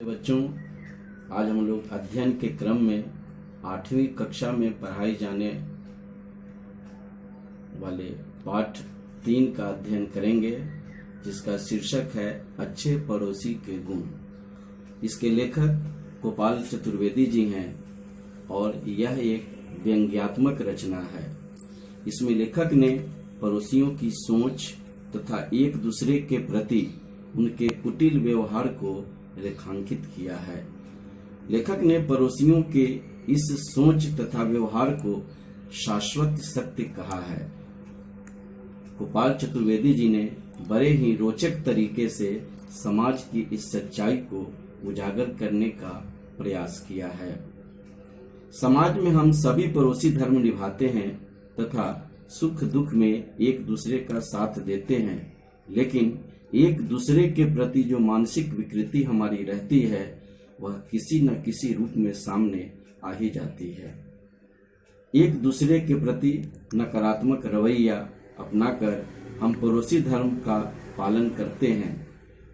बच्चों, आज हम लोग अध्ययन के क्रम में 8वीं कक्षा में पढ़ाई जाने वाले पाठ 3 का अध्ययन करेंगे, जिसका शीर्षक है अच्छे पड़ोसी के गुण। इसके लेखक गोपाल चतुर्वेदी जी हैं और यह एक व्यंग्यात्मक रचना है। इसमें लेखक ने पड़ोसियों की सोच तथा एक दूसरे के प्रति उनके कुटिल व्यवहार को रेखांकित किया है। लेखक ने पड़ोसियों के इस सोच तथा व्यवहार को शाश्वत सत्य कहा है। गोपाल चतुर्वेदी जी ने बड़े ही रोचक तरीके से समाज की इस सच्चाई को उजागर करने का प्रयास किया है। समाज में हम सभी पड़ोसी धर्म निभाते हैं तथा सुख दुख में एक दूसरे का साथ देते हैं, लेकिन एक दूसरे के प्रति जो मानसिक विकृति हमारी रहती है वह किसी न किसी रूप में सामने आ ही जाती है। एक दूसरे के प्रति नकारात्मक रवैया अपनाकर हम पड़ोसी धर्म का पालन करते हैं।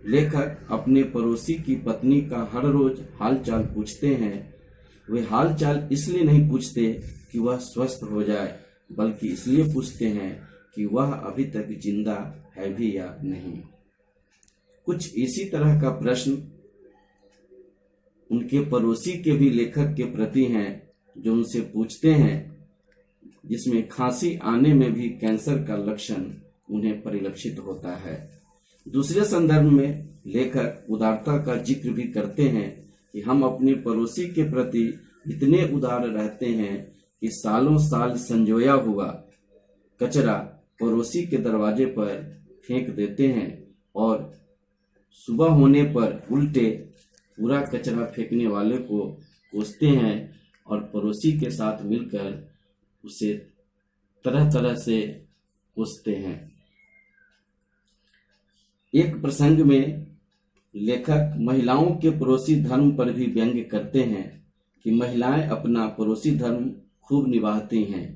लेखक अपने पड़ोसी की पत्नी का हर रोज हालचाल पूछते हैं। वे हालचाल इसलिए नहीं पूछते कि वह स्वस्थ हो जाए, बल्कि इसलिए पूछते हैं कि वह अभी तक जिंदा है भी या नहीं। कुछ इसी तरह का प्रश्न उनके पड़ोसी के भी लेखक के प्रति हैं, जो उनसे पूछते हैं, जिसमें खांसी आने में भी कैंसर का लक्षण उन्हें परिलक्षित होता है। दूसरे संदर्भ में लेखक उदारता का जिक्र भी करते हैं कि हम अपने पड़ोसी के प्रति इतने उदार रहते हैं कि सालों साल संजोया हुआ कचरा पड़ोसी के दरवाजे पर फेंक देते हैं और सुबह होने पर उल्टे पूरा कचरा फेंकने वाले को कोसते हैं और पड़ोसी के साथ मिलकर उसे तरह तरह से कोसते हैं। एक प्रसंग में लेखक महिलाओं के पड़ोसी धर्म पर भी व्यंग्य करते हैं कि महिलाएं अपना पड़ोसी धर्म खूब निभाती हैं।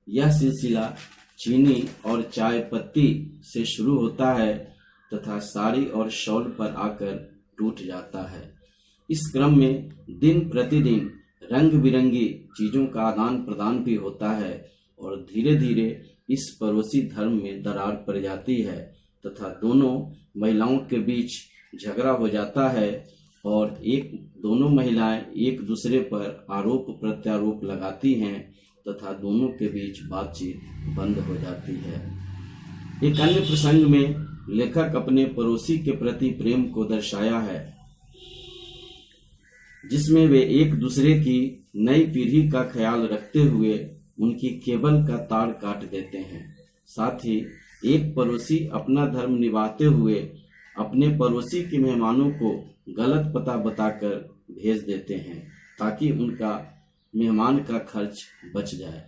यह सिलसिला चीनी और चाय पत्ती से शुरू होता है तथा साड़ी और शॉल पर आकर टूट जाता है। इस क्रम में दिन प्रतिदिन रंग बिरंगी चीजों का आदान प्रदान भी होता है और धीरे धीरे इस पड़ोसी धर्म में दरार पड़ जाती है तथा दोनों महिलाओं के बीच झगड़ा हो जाता है और दोनों महिलाएं एक दूसरे पर आरोप प्रत्यारोप लगाती हैं तथा दोनों के बीच बातचीत बंद हो जाती है। एक अन्य प्रसंग में लेखक अपने पड़ोसी के प्रति प्रेम को दर्शाया है, जिसमें वे एक दूसरे की नई पीढ़ी का ख्याल रखते हुए उनकी केबल का तार काट देते हैं। साथ ही एक पड़ोसी अपना धर्म निभाते हुए अपने पड़ोसी के मेहमानों को गलत पता बताकर भेज देते हैं ताकि उनका मेहमान का खर्च बच जाए।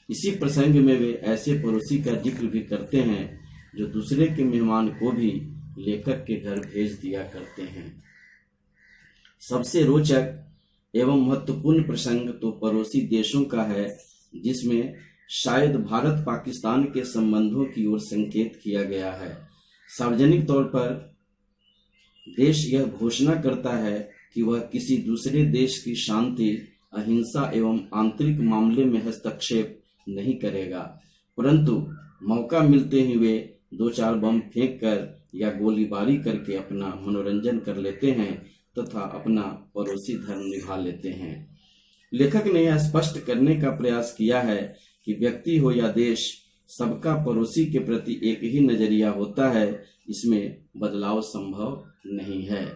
इसी प्रसंग में वे ऐसे पड़ोसी का जिक्र भी करते हैं जो दूसरे के मेहमान को भी लेखक के घर भेज दिया करते हैं। सबसे रोचक एवं महत्वपूर्ण प्रसंग तो पड़ोसी देशों का है, जिसमें शायद भारत पाकिस्तान के संबंधों की ओर संकेत किया गया है। सार्वजनिक तौर पर देश यह घोषणा करता है कि वह किसी दूसरे देश की शांति, अहिंसा एवं आंतरिक मामले में हस्तक्षेप नहीं करेगा, परंतु मौका मिलते ही वे 2-4 बम फेंक कर या गोलीबारी करके अपना मनोरंजन कर लेते हैं तथा अपना पड़ोसी धर्म निभा लेते हैं। लेखक ने यह स्पष्ट करने का प्रयास किया है कि व्यक्ति हो या देश, सबका पड़ोसी के प्रति एक ही नजरिया होता है। इसमें बदलाव संभव नहीं है।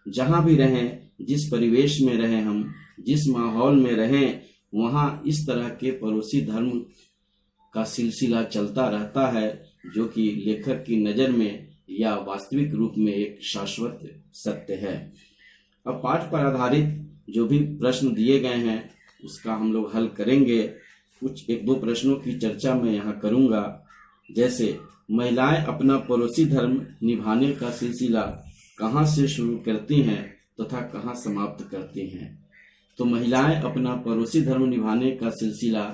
जहां भी रहें, जिस परिवेश में रहें, हम जिस माहौल में रहें, वहां इस तरह के पड़ोसी धर्म का सिलसिला चलता रहता है, जो कि लेखक की नजर में या वास्तविक रूप में एक शाश्वत सत्य है। अब पाठ पर आधारित जो भी प्रश्न दिए गए हैं उसका हम लोग हल करेंगे। कुछ 1-2 प्रश्नों की चर्चा मैं यहाँ करूँगा। जैसे महिलाएं अपना पड़ोसी धर्म निभाने का सिलसिला कहाँ से शुरू करती हैं तथा कहाँ समाप्त करती हैं। तो महिलाएं अपना पड़ोसी धर्म निभाने का सिलसिला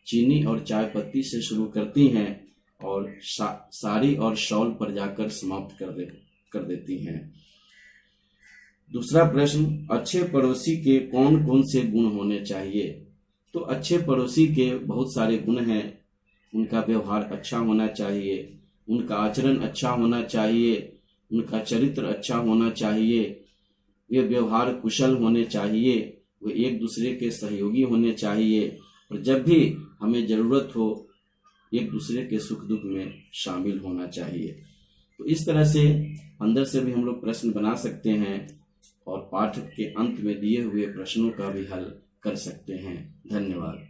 चीनी और चाय पत्ती से शुरू करती हैं और साड़ी और शॉल पर जाकर समाप्त कर देती हैं। दूसरा प्रश्न, अच्छे पड़ोसी के कौन कौन से गुण होने चाहिए? तो अच्छे पड़ोसी के बहुत सारे गुण हैं। उनका व्यवहार अच्छा होना चाहिए, उनका आचरण अच्छा होना चाहिए, उनका चरित्र अच्छा होना चाहिए, वे व्यवहार कुशल होने चाहिए, वे एक दूसरे के सहयोगी होने चाहिए और जब भी हमें जरूरत हो एक दूसरे के सुख दुख में शामिल होना चाहिए। तो इस तरह से अंदर से भी हम लोग प्रश्न बना सकते हैं और पाठ के अंत में दिए हुए प्रश्नों का भी हल कर सकते हैं। धन्यवाद।